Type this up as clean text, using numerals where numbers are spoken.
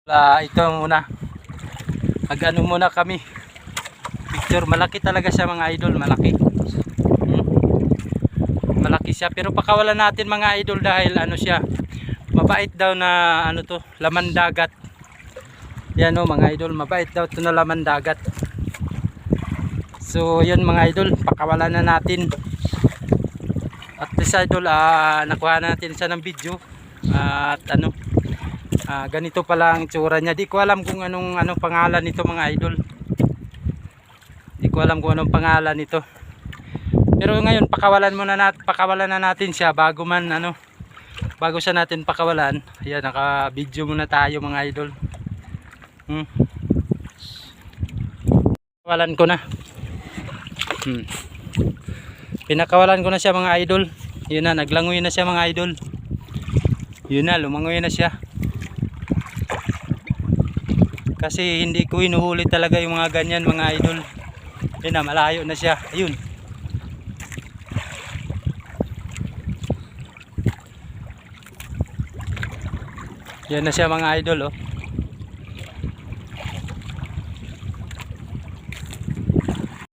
Ito muna. Mag-ano muna kami. Picture. Malaki talaga siya mga idol. Malaki. Malaki siya. Pero pakawalan natin mga idol dahil ano siya. Mabait daw na ano to. Laman dagat. Yan o mga idol. Mabait daw to na laman dagat. So yun mga idol. Pakawalan na natin. At this idol. Nakuha natin siya ng video. At ano. Ganito pala ang itsura niya. Di ko alam kung anong pangalan nito mga idol. Di ko alam kung anong pangalan nito. Pero ngayon pakawalan na natin siya bago siya natin pakawalan. Ayan, naka-video muna tayo mga idol. Pakawalan ko na. Pinakawalan ko na siya mga idol. Yun na, naglangoy na siya mga idol. Yun na, lumangoy na siya. Kasi hindi ko hinuhuli talaga yung mga ganyan mga idol. Yun na, malayo na siya. Ayun. Yan na siya mga idol oh.